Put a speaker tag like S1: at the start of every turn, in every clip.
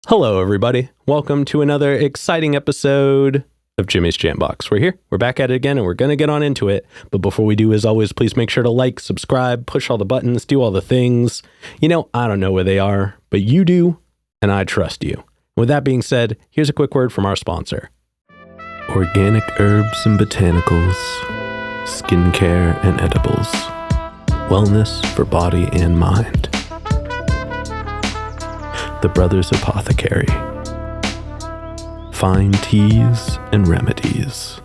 S1: Hello, everybody. Welcome to another exciting episode of Jimmy's JamBox. We're back at it again, and we're going to get on into it. But before we do, as always, please make sure to like, subscribe, push all the buttons, do all the things. You know, I don't know where they are, but you do, and I trust you. With that being said, here's a quick word from our sponsor. Organic herbs and botanicals, skincare and edibles, wellness for body and mind. The Brothers Apothecary. Fine teas and remedies.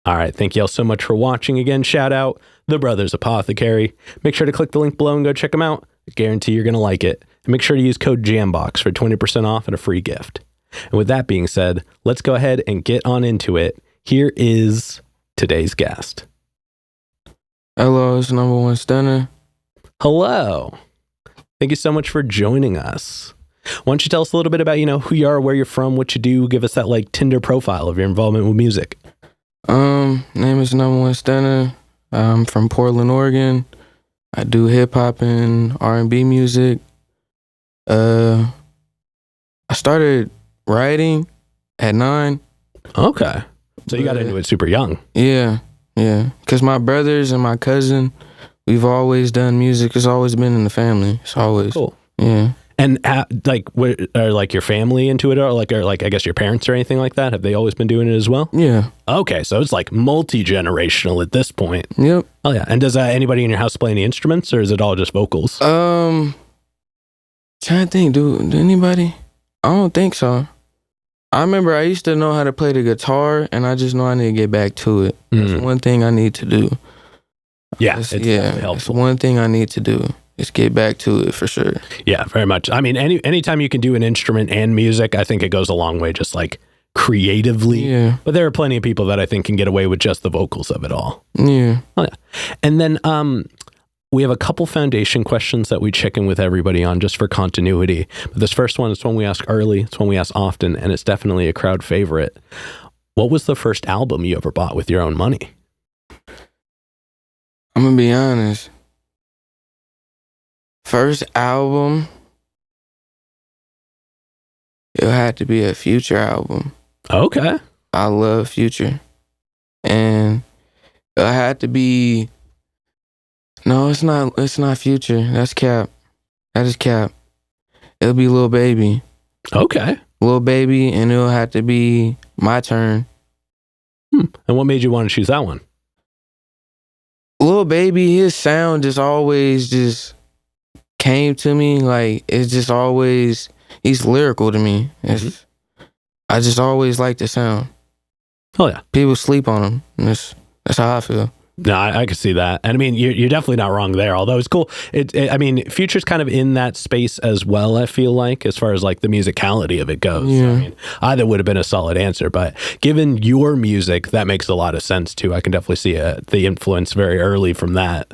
S1: All right, thank you all so much for watching. Again, shout out The Brothers Apothecary. Make sure to click the link below and go check them out. I guarantee you're going to like it. And make sure to use code JamBox for 20% off and a free gift. And with that being said, let's go ahead and get on into it. Here is today's guest.
S2: Hello, it's NumbaOneStunna.
S1: Hello. Thank you so much for joining us. Why don't you tell us a little bit about, who you are, where you're from, what you do, give us that Tinder profile of your involvement with music.
S2: Name is NumbaOneStunna. I'm from Portland, Oregon. I do hip hop and R&B music. I started writing at 9.
S1: Okay. So you got into it super young.
S2: Yeah. Because my brothers and my cousin, we've always done music. It's always been in the family. It's always
S1: cool.
S2: Yeah.
S1: And are your family into it, or I guess your parents or anything like that? Have they always been doing it as well?
S2: Yeah.
S1: Okay, so it's multi-generational at this point.
S2: Yep.
S1: Oh yeah. And does anybody in your house play any instruments, or is it all just vocals?
S2: Trying to think. Do anybody? I don't think so. I remember I used to know how to play the guitar, and I just know I need to get back to it. That's one thing I need to do.
S1: Yeah, it's definitely helpful.
S2: It's one thing I need to do is get back to it for sure.
S1: Yeah, very much. I mean, anytime you can do an instrument and music, I think it goes a long way, just creatively.
S2: Yeah.
S1: But there are plenty of people that I think can get away with just the vocals of it all.
S2: Yeah.
S1: Oh, yeah. And then we have a couple foundation questions that we check in with everybody on just for continuity. But this first one is one we ask early. It's one we ask often, and it's definitely a crowd favorite. What was the first album you ever bought with your own money?
S2: I'm going to be honest. First album, it had to be a Future album.
S1: Okay.
S2: I love Future. And it had to be... No, it's not Future. That's Cap. That is Cap. It'll be Lil Baby.
S1: Okay.
S2: Lil Baby, and it'll have to be My Turn.
S1: And what made you want to choose that one?
S2: Lil Baby, his sound just always just came to me. It's just always, he's lyrical to me. I just always like the sound.
S1: Oh yeah.
S2: People sleep on him. That's how I feel.
S1: No, I can see that. And I mean, you're definitely not wrong there, although it's cool. I mean, Future's kind of in that space as well, I feel like, as far as the musicality of it goes.
S2: Yeah.
S1: I mean, either would have been a solid answer, but given your music, that makes a lot of sense too. I can definitely see the influence very early from that.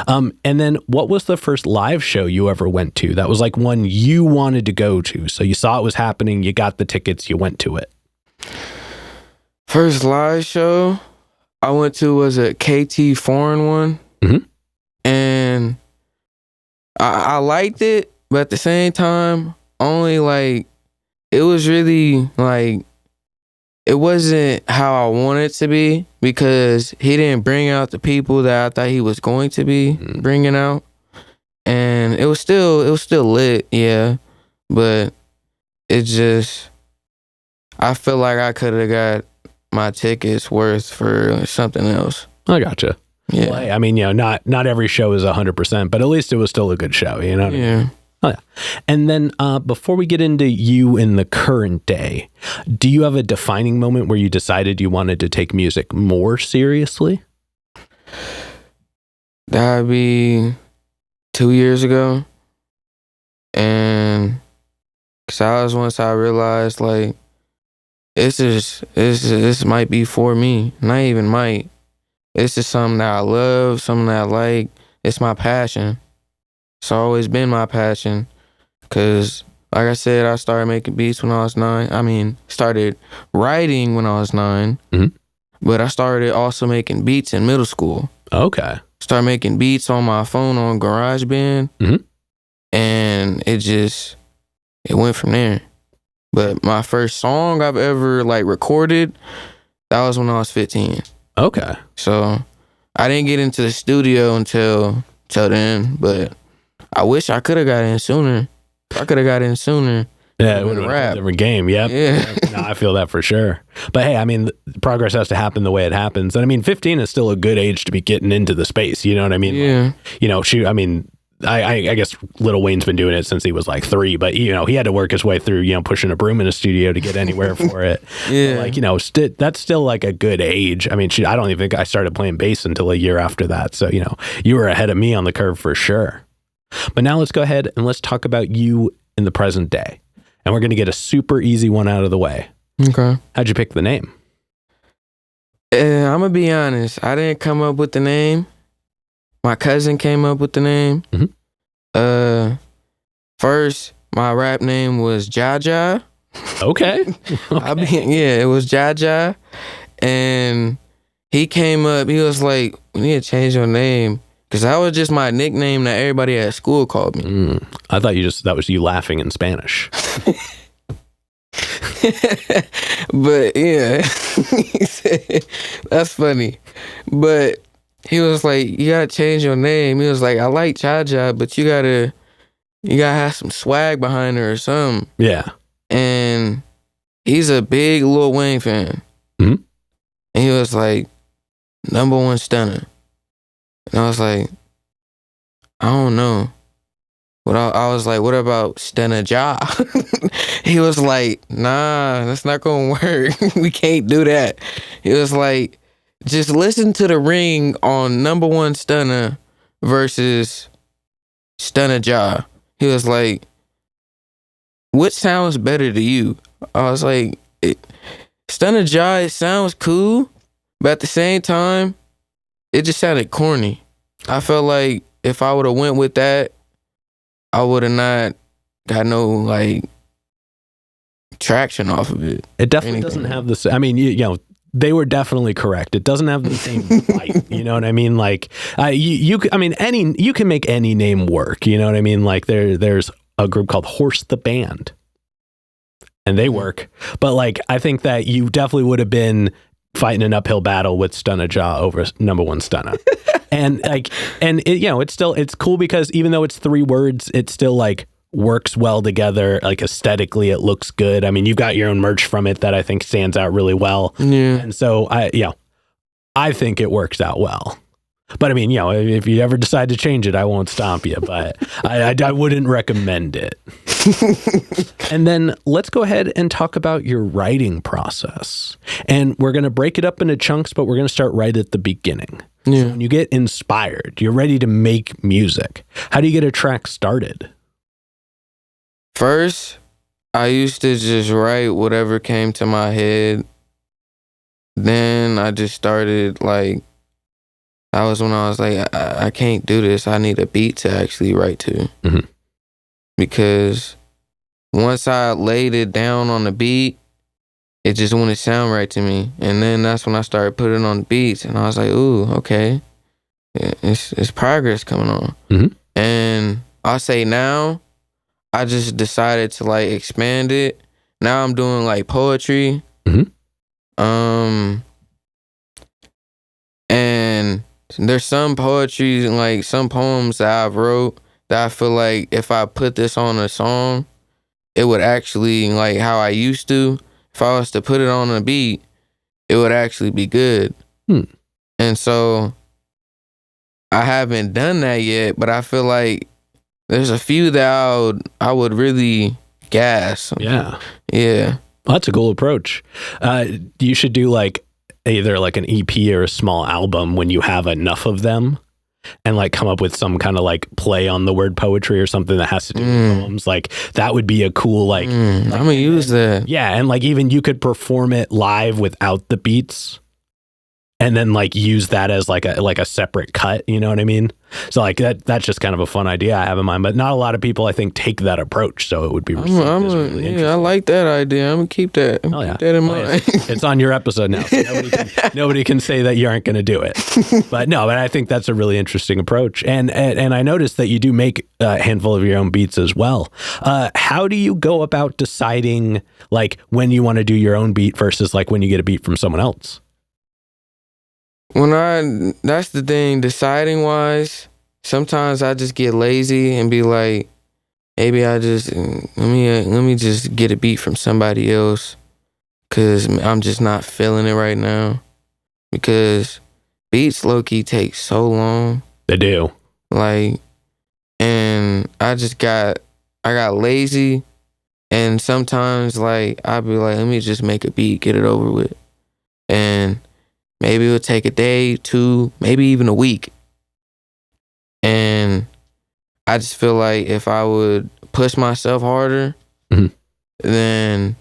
S1: And then what was the first live show you ever went to? That was one you wanted to go to. So you saw it was happening, you got the tickets, you went to it.
S2: First live show I went to was a KT Foreign one.
S1: Mm-hmm.
S2: And I liked it, but at the same time, only it was really it wasn't how I wanted it to be, because he didn't bring out the people that I thought he was going to be bringing out. And it was still lit, yeah, but it just, I feel like I could have got my tickets worth for something else.
S1: I gotcha.
S2: Yeah.
S1: Well, I mean, not every show is 100%, but at least it was still a good show, you know?
S2: Yeah.
S1: Oh, yeah. And then before we get into you in the current day, do you have a defining moment where you decided you wanted to take music more seriously?
S2: That'd be 2 years ago. And because once I realized, this might be for me. Not even might. It's just something that I love, something that I like. It's my passion. It's always been my passion. Cause like I said, I started making beats when I was 9. I mean, started writing when I was 9.
S1: Mm-hmm.
S2: But I started also making beats in middle school.
S1: Okay.
S2: Started making beats on my phone on GarageBand.
S1: Mm-hmm.
S2: And it went from there. But my first song I've ever like recorded, that was when I was 15.
S1: Okay.
S2: So I didn't get into the studio until then, but I wish I could have got in sooner. If I could have got in sooner.
S1: Yeah, it would have been a different game. Yep.
S2: Yeah.
S1: No, I feel that for sure. But hey, I mean, progress has to happen the way it happens. And I mean, 15 is still a good age to be getting into the space. You know what I mean?
S2: Yeah.
S1: Like, you know, I mean, I guess Lil Wayne's been doing it since he was like 3, but you know, he had to work his way through, you know, pushing a broom in a studio to get anywhere for it.
S2: Yeah.
S1: But like, you know, that's still like a good age. I mean, I don't even think I started playing bass until a year after that. So, you know, you were ahead of me on the curve for sure. But now let's go ahead and let's talk about you in the present day. And we're going to get a super easy one out of the way.
S2: Okay.
S1: How'd you pick the name?
S2: I'm going to be honest. I didn't come up with the name. My cousin came up with the name.
S1: Mm-hmm.
S2: First, my rap name was Jaja.
S1: Okay.
S2: It was Jaja. And he came up, he was like, we need to change your name. Because that was just my nickname that everybody at school called me.
S1: I thought that was you laughing in Spanish.
S2: But yeah, he said, that's funny. But he was like, you gotta change your name. He was like, I like Jaja, but you gotta have some swag behind her or something.
S1: Yeah.
S2: And he's a big Lil Wayne fan.
S1: Mm-hmm.
S2: And he was like, NumbaOneStunna. And I was like, I don't know. But I was like, what about Stunna Ja? He was like, nah, that's not gonna work. We can't do that. He was like, just listen to the ring on NumbaOneStunna versus Stunna Ja. He was like, what sounds better to you? I was like, Stunna Ja, it sounds cool, but at the same time, it just sounded corny. I felt like if I would have went with that, I would have not got no like traction off of it.
S1: It definitely doesn't have the. I mean, you know, they were definitely correct. It doesn't have the same bite. You know what I mean? Like, you can make any name work. You know what I mean? Like, there's a group called Horse the Band, and they work. But like, I think that you definitely would have been fighting an uphill battle with Stunna Ja over NumbaOneStunna. And like, and it, you know, it's cool because even though it's 3 words, it still like works well together. Like aesthetically, it looks good. I mean, you've got your own merch from it that I think stands out really well.
S2: Yeah.
S1: And so I think it works out well. But I mean, you know, if you ever decide to change it, I won't stomp you, but I wouldn't recommend it. And then let's go ahead and talk about your writing process. And we're going to break it up into chunks, but we're going to start right at the beginning.
S2: Yeah.
S1: So when you get inspired, you're ready to make music. How do you get a track started?
S2: First, I used to just write whatever came to my head. Then I just started like, that was when I was like, I can't do this. I need a beat to actually write to.
S1: Mm-hmm.
S2: Because once I laid it down on the beat, it just wouldn't sound right to me. And then that's when I started putting on beats. And I was like, ooh, okay. It's progress coming on.
S1: Mm-hmm.
S2: And I'll say now, I just decided to like expand it. Now I'm doing like poetry.
S1: Mm-hmm.
S2: And there's some poetry and like some poems that I've wrote that I feel like if I put this on a song, it would actually, like how I used to, if I was to put it on a beat, it would actually be good. And so I haven't done that yet, but I feel like there's a few that I would really gas.
S1: Yeah.
S2: Yeah.
S1: Well, that's a cool approach. You should do like either like an EP or a small album when you have enough of them. and like come up with some kind of like play on the word poetry or something that has to do with poems. Like that would be a cool like
S2: I'm gonna use that.
S1: Yeah, and like even you could perform it live without the beats and then like use that as like a separate cut, you know what I mean? So like that's just kind of a fun idea I have in mind, but not a lot of people I think take that approach, so it would be really interesting.
S2: I like that idea. I'm gonna keep that. Keep that in mind.
S1: It's on your episode now, so nobody can say that you aren't going to do it. But no, but I think that's a really interesting approach, and I noticed that you do make a handful of your own beats as well. How do you go about deciding like when you want to do your own beat versus like when you get a beat from someone else?
S2: That's the thing, deciding wise, sometimes I just get lazy and be like, maybe I just, let me just get a beat from somebody else because I'm just not feeling it right now. Because beats low-key take so long.
S1: They do.
S2: Like, and I got lazy, and sometimes like, I'll be like, let me just make a beat, get it over with. And maybe it'll take a day, 2, maybe even a week. And I just feel like if I would push myself harder, then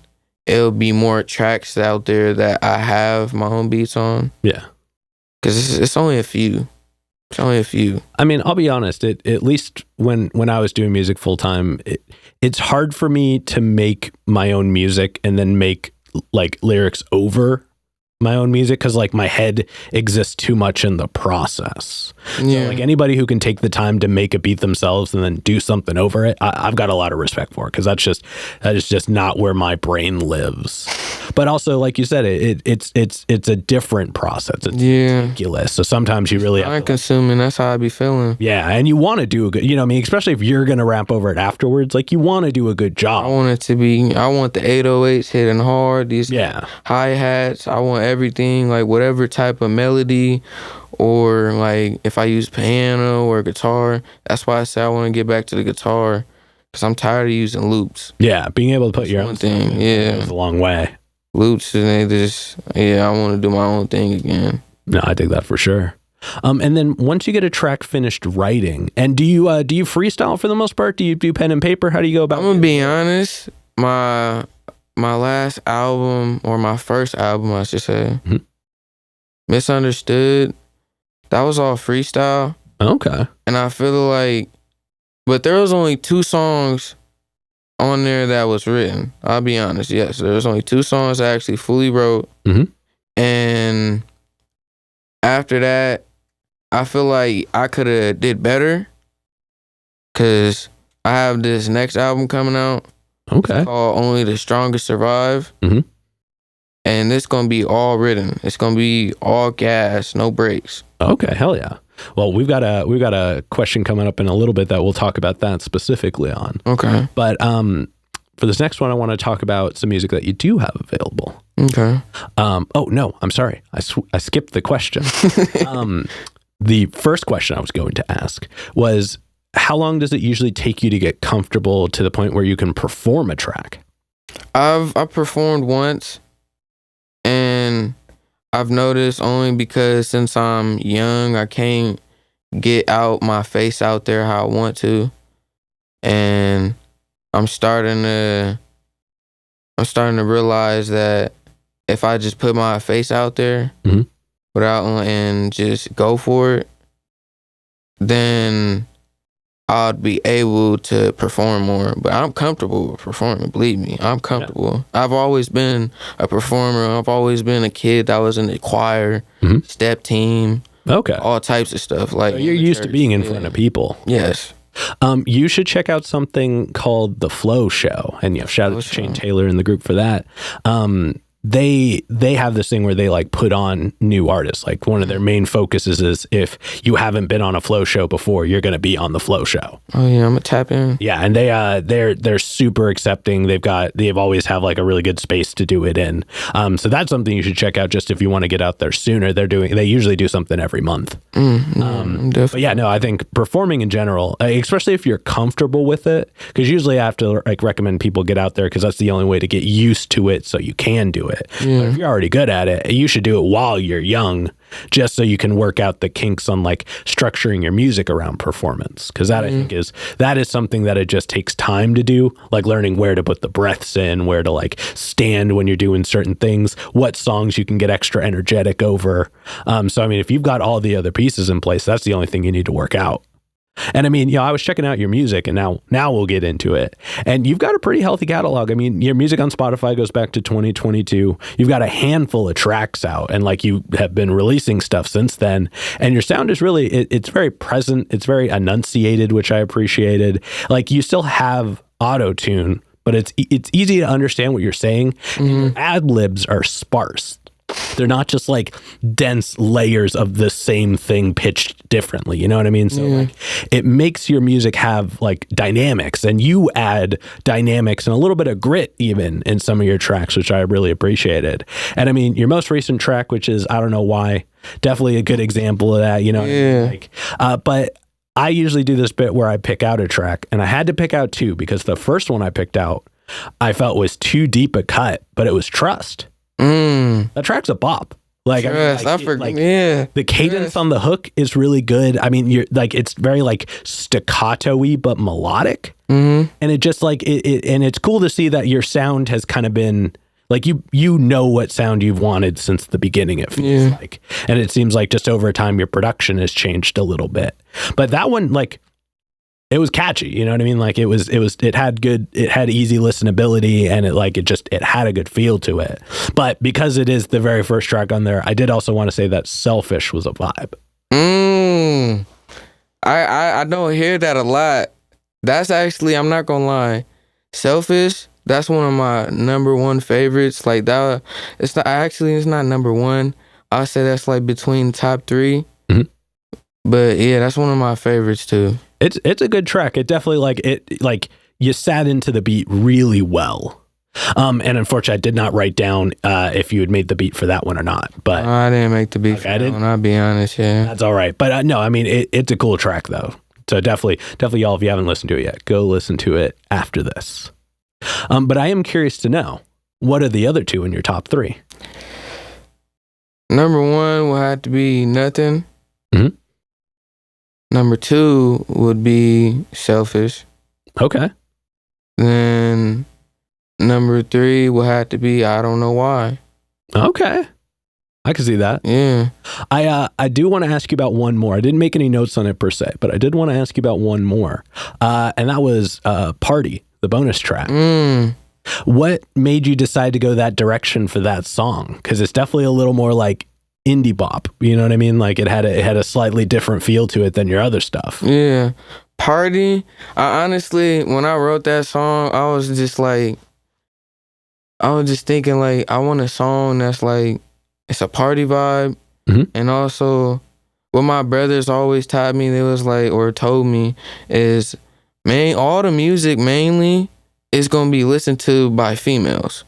S2: it'll be more tracks out there that I have my own beats on.
S1: Yeah.
S2: Because it's only a few. It's only a few.
S1: I mean, I'll be honest, at least when I was doing music full time, it's hard for me to make my own music and then make like lyrics over my own music because like my head exists too much in the process.
S2: Yeah.
S1: So like anybody who can take the time to make a beat themselves and then do something over it, I've got a lot of respect for, because that is just not where my brain lives. But also, like you said, it's a different process. It's ridiculous. So sometimes you really have
S2: time consuming. That's how I be feeling.
S1: Yeah, and you want to do a good, you know what I mean, especially if you're going to rap over it afterwards, like you want to do a good job.
S2: I want the 808s hitting hard, these hi-hats. I want everything, like whatever type of melody, or like if I use piano or guitar. That's why I say I want to get back to the guitar, because I'm tired of using loops.
S1: Yeah, being able to put your own
S2: thing
S1: goes a long way.
S2: Loops, and they just, I want to do my own thing again.
S1: No, I dig that for sure. And then once you get a track finished writing, and do you freestyle for the most part? Do you do pen and paper? How do you go about it?
S2: I'm gonna be honest, my last album, or my first album, I should say, Misunderstood, that was all freestyle.
S1: Okay.
S2: And I feel like, but there was only 2 songs on there that was written. I'll be honest, yes. There was only 2 songs I actually fully wrote. And after that, I feel like I could have did better, because I have this next album coming out.
S1: Okay.
S2: It's called Only the Strongest Survive. And it's going to be all written. It's going to be all gas, no breaks.
S1: Okay, hell yeah. Well, we've got a question coming up in a little bit that we'll talk about that specifically on.
S2: Okay.
S1: But for this next one, I want to talk about some music that you do have available.
S2: Okay.
S1: Oh no, I'm sorry. I skipped the question. The first question I was going to ask was, how long does it usually take you to get comfortable to the point where you can perform a track?
S2: I've performed once, and I've noticed only because since I'm young, I can't get out my face out there how I want to, and I'm starting to realize that if I just put my face out there without and just go for it, then I'd be able to perform more. But I'm comfortable with performing, believe me. I'm comfortable. Yeah. I've always been a performer. I've always been a kid that was in the choir, step team, all types of stuff. Like,
S1: so you're used to being in front of people.
S2: Yes.
S1: You should check out something called The Flow Show, and shout out to Shane Taylor in the group for that. They have this thing where they like put on new artists. Like one of their main focuses is if you haven't been on a Flow Show before, you're going to be on the Flow Show.
S2: Oh yeah, I'm gonna tap in.
S1: Yeah, and they're super accepting. They've always have like a really good space to do it in. So that's something you should check out just if you want to get out there sooner. They usually do something every month. But yeah, no, I think performing in general, especially if you're comfortable with it, because usually I have to like recommend people get out there because that's the only way to get used to it so you can do it. it. But if you're already good at it, you should do it while you're young, just so you can work out the kinks on like structuring your music around performance. Because that I think is something that it just takes time to do, like learning where to put the breaths in, where to like stand when you're doing certain things, what songs you can get extra energetic over. So I mean, if you've got all the other pieces in place, that's the only thing you need to work out. And I mean, I was checking out your music, and now we'll get into it. And you've got a pretty healthy catalog. I mean, your music on Spotify goes back to 2022. You've got a handful of tracks out, and like you have been releasing stuff since then. And your sound is really, it's very present. It's very enunciated, which I appreciated. Like you still have auto-tune, but it's easy to understand what you're saying. And your ad-libs are sparse. They're not just like dense layers of the same thing pitched differently. You know what I mean? So like it makes your music have like dynamics, and you add dynamics and a little bit of grit even in some of your tracks, which I really appreciated. And I mean, your most recent track, which is I Don't Know Why, definitely a good example of that, you know? Like, but I usually do this bit where I pick out a track, and I had to pick out two because the first one I picked out I felt was too deep a cut, but it was Trust. That track's a bop. Like, the cadence on the hook is really good. I mean, you're like, it's very like staccato-y but melodic, and it just like and it's cool to see that your sound has kind of been like you know what sound you've wanted since the beginning. It feels like, and it seems like just over time your production has changed a little bit. But that one, like, it was catchy, you know what I mean? Like it had easy listenability, and it had a good feel to it. But because it is the very first track on there, I did also want to say that Selfish was a vibe.
S2: I don't hear that a lot. That's actually, I'm not gonna lie, Selfish, that's one of my number one favorites. Like that, it's not number one. I'll say that's like between top three. But yeah, that's one of my favorites too.
S1: It's a good track. It definitely you sat into the beat really well. And unfortunately, I did not write down if you had made the beat for that one or not. But
S2: I didn't make the beat for that one, I'll be honest. Yeah,
S1: that's all right. But no, I mean it's a cool track though. So definitely, y'all, if you haven't listened to it yet, go listen to it after this. But I am curious to know, what are the other two in your top three?
S2: Number one will have to be Nothing. Number two would be Selfish. Okay. Then number three will have to be I Don't Know Why.
S1: Okay. I can see that.
S2: Yeah.
S1: I do want to ask you about one more. I didn't make any notes on it per se, but I did want to ask you about one more. And that was Party, the bonus track. What made you decide to go that direction for that song? Because it's definitely a little more like indie bop, you know what I mean? Like it had a slightly different feel to it than your other stuff.
S2: Yeah. Party, I honestly, when I wrote that song, I was just thinking like, I want a song that's like, it's a party vibe. And also what my brothers always taught me, they was like, or told me is, man, all the music mainly is going to be listened to by females.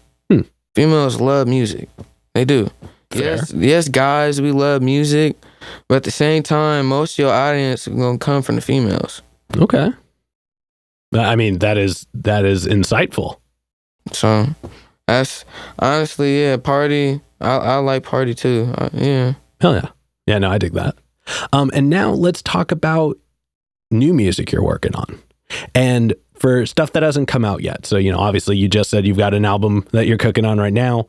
S2: Females love music. They do.
S1: Fair.
S2: Yes, guys, we love music, but at the same time, most of your audience are gonna come from the females.
S1: Okay. I mean, that is insightful.
S2: So that's honestly, Party. I like Party too. Yeah.
S1: Hell yeah. Yeah, no, I dig that. And now let's talk about new music you're working on. And for stuff that hasn't come out yet. So, you know, obviously you just said you've got an album that you're cooking on right now.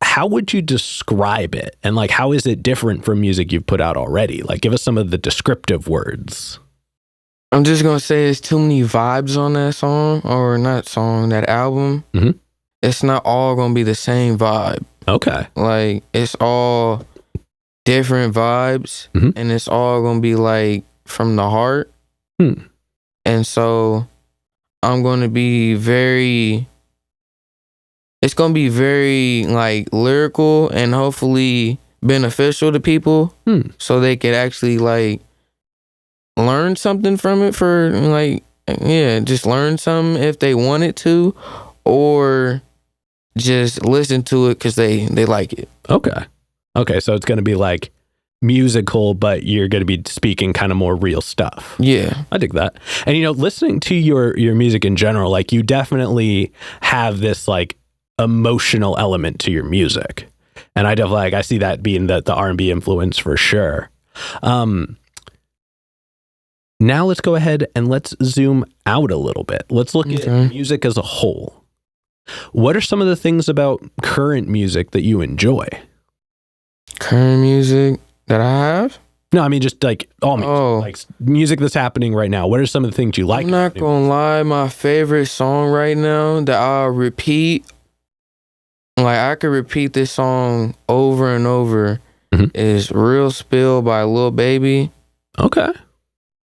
S1: How would you describe it? And like, how is it different from music you've put out already? Like, give us some of the descriptive words.
S2: I'm just going to say there's too many vibes on that song, or not song, that album. It's not all going to be the same vibe.
S1: Okay.
S2: Like, it's all different vibes, and it's all going to be like from the heart. And so I'm going to be it's going to be very like lyrical and hopefully beneficial to people, so they could actually like learn something from it, for like, just learn something if they wanted to, or just listen to it because they like it. Okay, so it's going to be like musical, but you're going to be speaking kind of more real stuff. Yeah, I dig that. And you know, listening to your music in general, like you definitely have this like
S1: emotional element to your music. And I definitely I see that being the R&B influence for sure. Now let's go ahead and let's zoom out a little bit. Let's look at music as a whole. What are some of the things about current music that you enjoy?
S2: Current music that I have?
S1: No, I mean just like all music, like music that's happening right now. What are some of the things you like?
S2: I'm not gonna lie, my favorite song right now that I'll repeat, like I could repeat this song over and over, is Real Spill by Lil Baby.
S1: Okay.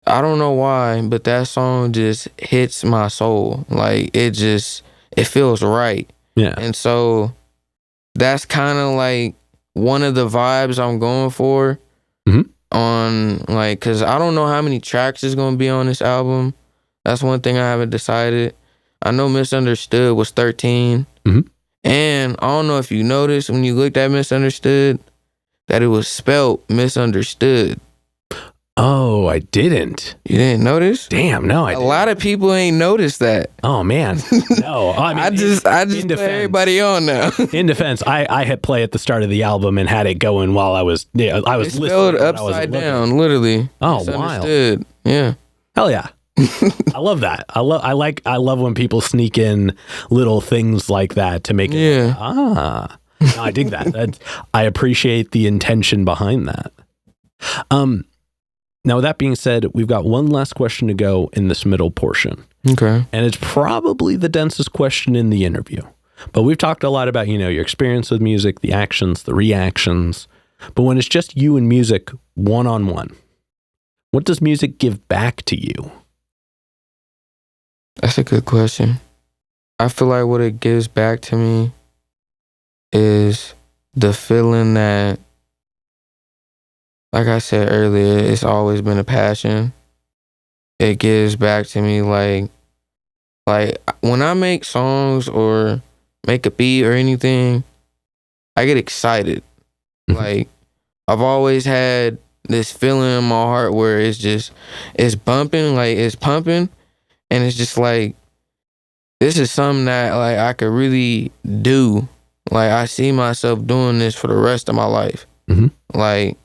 S2: I don't know why, but that song just hits my soul. Like it feels right.
S1: Yeah.
S2: And so that's kind of like one of the vibes I'm going for on like, cause I don't know how many tracks is going to be on this album. That's one thing I haven't decided. I know Misunderstood was 13. And I don't know if you noticed when you looked at Misunderstood that it was spelled misunderstood.
S1: Oh, I didn't.
S2: You didn't notice?
S1: Damn, no, I didn't.
S2: A lot of people ain't noticed that.
S1: Oh man, no. I mean,
S2: I just put everybody on now.
S1: In defense, I hit play at the start of the album and had it going while I was
S2: It's spelled upside down, literally.
S1: Oh, wild.
S2: Yeah.
S1: Hell yeah. I love that. I love when people sneak in little things like that to make it. No, I dig that. I appreciate the intention behind that. Now, with that being said, we've got one last question to go in this middle portion.
S2: Okay.
S1: And it's probably the densest question in the interview. But we've talked a lot about, your experience with music, the actions, the reactions. But when it's just you and music one-on-one, what does music give back to you?
S2: That's a good question. I feel like what it gives back to me is the feeling that, like I said earlier, it's always been a passion. It gives back to me like when I make songs or make a beat or anything, I get excited. Like I've always had this feeling in my heart where it's bumping, like it's pumping, and it's just like this is something that like I could really do. Like I see myself doing this for the rest of my life. Like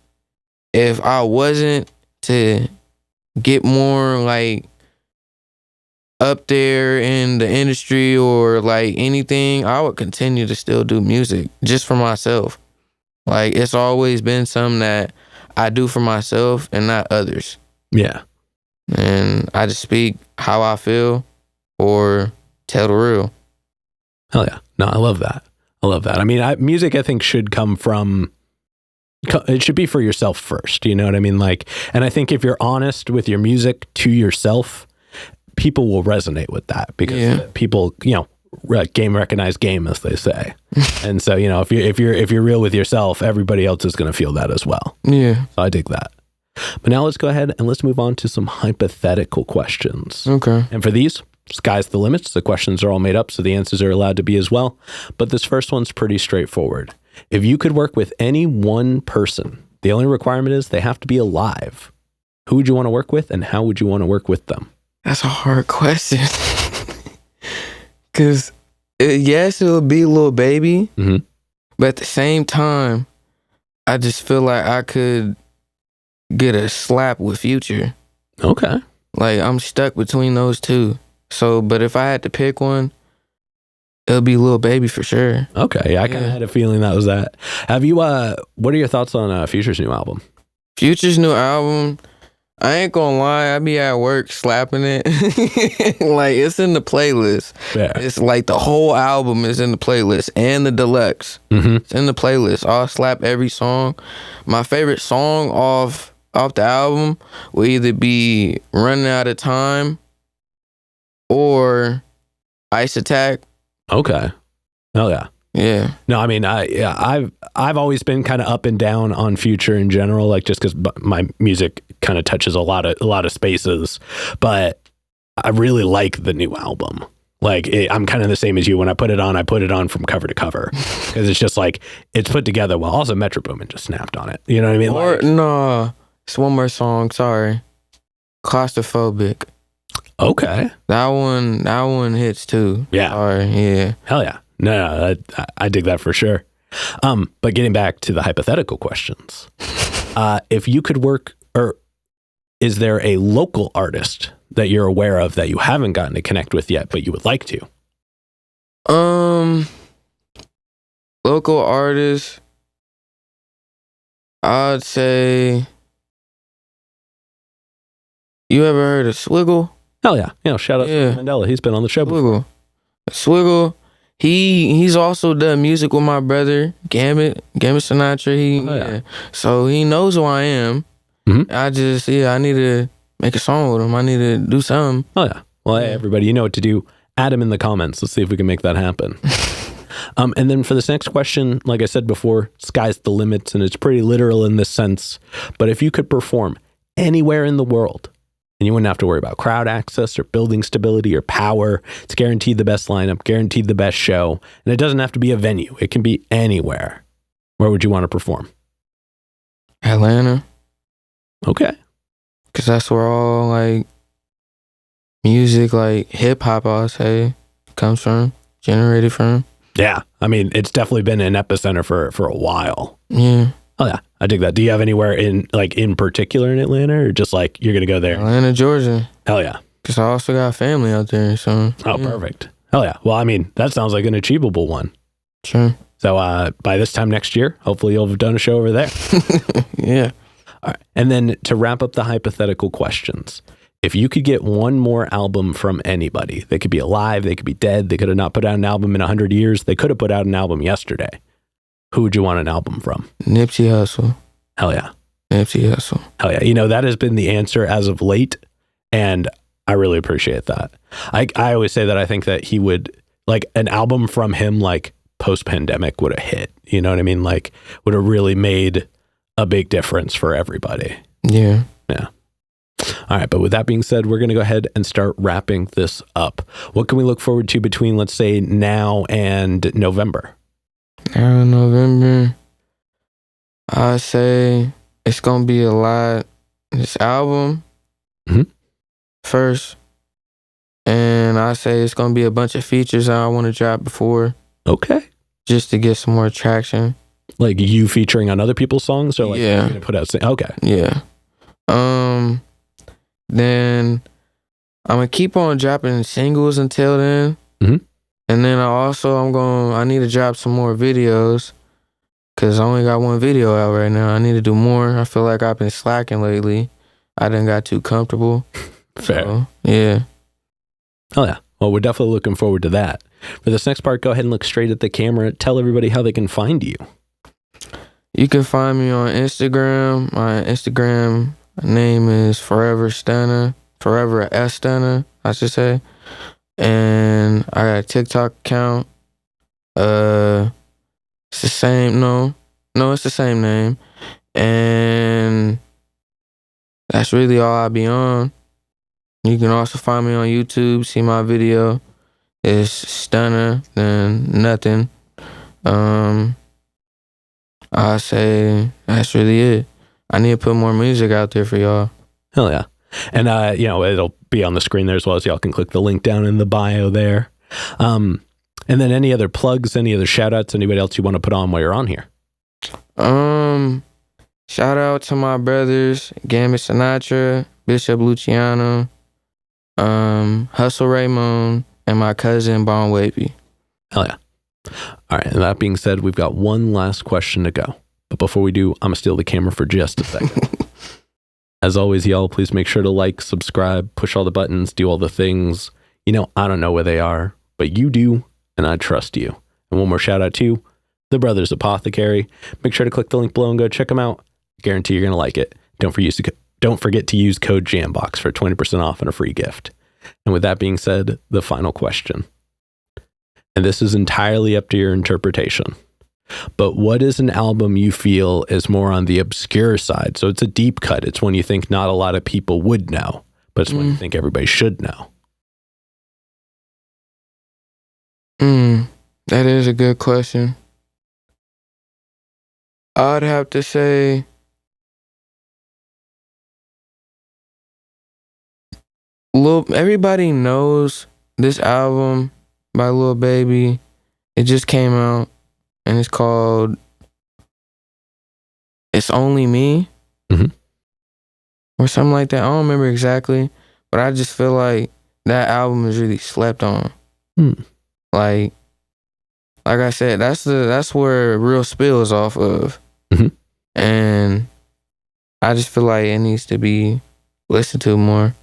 S2: if I wasn't to get more like up there in the industry or like anything, I would continue to still do music just for myself. Like it's always been something that I do for myself and not others.
S1: Yeah.
S2: And I just speak how I feel or tell the real.
S1: Hell yeah. No, I love that. I mean, music I think should come from, it should be for yourself first, you know what I mean? Like, and I think if you're honest with your music to yourself, people will resonate with that because people, game recognize game, as they say. And so, if you're real with yourself, everybody else is going to feel that as well.
S2: Yeah.
S1: So I dig that. But now let's go ahead and let's move on to some hypothetical questions.
S2: Okay.
S1: And for these, sky's the limits. The questions are all made up, so the answers are allowed to be as well. But this first one's pretty straightforward. If you could work with any one person, the only requirement is they have to be alive. Who would you want to work with, and how would you want to work with them?
S2: That's a hard question. Because, yes, it would be Lil Baby. But at the same time, I just feel like I could get a slap with Future.
S1: Okay.
S2: Like, I'm stuck between those two. So, but if I had to pick one, it'll be Lil Baby for sure.
S1: Okay, yeah, I kind of had a feeling that was that. Have you, what are your thoughts on Future's new album?
S2: Future's new album, I ain't gonna lie, I be at work slapping it. Like, it's in the playlist.
S1: Yeah.
S2: It's like the whole album is in the playlist and the deluxe. It's in the playlist. I'll slap every song. My favorite song off the album will either be Running Out of Time or Ice Attack.
S1: Okay. Oh yeah.
S2: Yeah.
S1: No, I mean, I've always been kind of up and down on Future in general, like just because my music kind of touches a lot of spaces, but I really like the new album. Like I'm kind of the same as you. When I put it on from cover to cover because it's just like it's put together well. Also, Metro Boomin just snapped on it. You know what I mean?
S2: Or no, it's one more song. Sorry, Claustrophobic.
S1: Okay.
S2: That one hits too.
S1: Yeah.
S2: Sorry. Yeah.
S1: Hell yeah. No, I dig that for sure. But getting back to the hypothetical questions, if you could work, or is there a local artist that you're aware of that you haven't gotten to connect with yet, but you would like to?
S2: Local artist, I'd say, you ever heard of Swiggle?
S1: Hell yeah. Shout out to Mandela. He's been on the show before.
S2: Swiggle. He's also done music with my brother, Gambit Sinatra. So he knows who I am. Mm-hmm. I need to make a song with him. I need to do something.
S1: Oh yeah. Well, hey, everybody, you know what to do. Add him in the comments. Let's see if we can make that happen. And then for this next question, like I said before, sky's the limit, and it's pretty literal in this sense. But if you could perform anywhere in the world, and you wouldn't have to worry about crowd access or building stability or power, it's guaranteed the best lineup, guaranteed the best show, and it doesn't have to be a venue. It can be anywhere. Where would you want to perform?
S2: Atlanta.
S1: Okay.
S2: Because that's where all, like, music, like hip-hop, I'll say, comes from, generated from.
S1: Yeah, I mean, it's definitely been an epicenter for a while.
S2: Yeah.
S1: Oh yeah, I dig that. Do you have anywhere in particular in Atlanta, or just like you're gonna go there?
S2: Atlanta, Georgia.
S1: Hell yeah.
S2: Because I also got family out there, so.
S1: Oh, yeah. Perfect. Hell yeah. Well, I mean, that sounds like an achievable one.
S2: Sure.
S1: So by this time next year, hopefully you'll have done a show over there.
S2: Yeah.
S1: All right. And then to wrap up the hypothetical questions, if you could get one more album from anybody, they could be alive, they could be dead, they could have not put out an album in 100 years, they could have put out an album yesterday. Who would you want an album from?
S2: Nipsey Hussle.
S1: Hell yeah.
S2: Nipsey Hussle.
S1: Hell yeah. That has been the answer as of late, and I really appreciate that. I always say that I think that he would, like, an album from him, like, post-pandemic would have hit. You know what I mean? Like, would have really made a big difference for everybody.
S2: Yeah.
S1: Yeah. All right, but with that being said, we're going to go ahead and start wrapping this up. What can we look forward to between, let's say, now and November?
S2: Now in November, I say it's going to be a lot. This album first, and I say it's going to be a bunch of features I want to drop before.
S1: Okay.
S2: Just to get some more traction.
S1: Like you featuring on other people's songs? Or like you're going to put out... Okay.
S2: Yeah. Then I'm going to keep on dropping singles until then. Mm-hmm. And then I need to drop some more videos because I only got one video out right now. I need to do more. I feel like I've been slacking lately. I done got too comfortable.
S1: Fair.
S2: So, yeah.
S1: Oh, yeah. Well, we're definitely looking forward to that. For this next part, go ahead and look straight at the camera. Tell everybody how they can find you.
S2: You can find me on Instagram. My Instagram name is Forever Stunna. Forever Stunna, I should say. And I got a TikTok account. It's the same. No, it's the same name. And that's really all I be on. You can also find me on YouTube. See my video. It's Stunna than nothing. I say that's really it. I need to put more music out there for y'all.
S1: Hell yeah. And, it'll be on the screen there as well, as y'all can click the link down in the bio there. And then any other plugs, any other shout outs, anybody else you want to put on while you're on here?
S2: Shout out to my brothers, Gambit Sinatra, Bishop Luciano, Hustle Raymond, and my cousin Bon Wavy.
S1: Hell yeah. All right. And that being said, we've got one last question to go. But before we do, I'm going to steal the camera for just a second. As always, y'all, please make sure to like, subscribe, push all the buttons, do all the things. I don't know where they are, but you do, and I trust you. And one more shout out to the Brothers Apothecary. Make sure to click the link below and go check them out. Guarantee you're going to like it. Don't forget to use code JamBox for 20% off and a free gift. And with that being said, the final question. And this is entirely up to your interpretation. But what is an album you feel is more on the obscure side? So it's a deep cut. It's one you think not a lot of people would know, but it's one you think everybody should know.
S2: That is a good question. I'd have to say everybody knows this album by Lil Baby. It just came out, and it's called "It's Only Me" or something like that. I don't remember exactly, but I just feel like that album is really slept on. Like I said, that's where Real Spill is off of, and I just feel like it needs to be listened to more.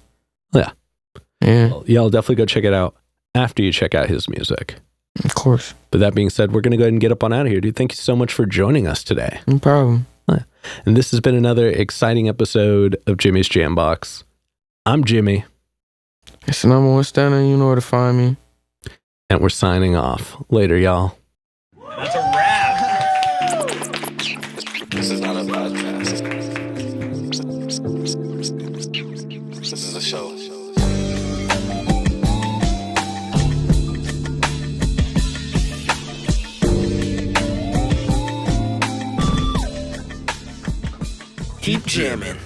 S1: Yeah.
S2: Well,
S1: y'all definitely go check it out after you check out his music.
S2: Of course.
S1: But that being said, we're going to go ahead and get up on out of here, dude. Thank you so much for joining us today.
S2: No problem.
S1: And this has been another exciting episode of Jimmy's JamBox. I'm Jimmy.
S2: It's NumbaOneStunna. You know where to find me.
S1: And we're signing off. Later, y'all.
S3: That's a wrap.
S4: This is not a podcast. This is a show.
S3: Keep jamming.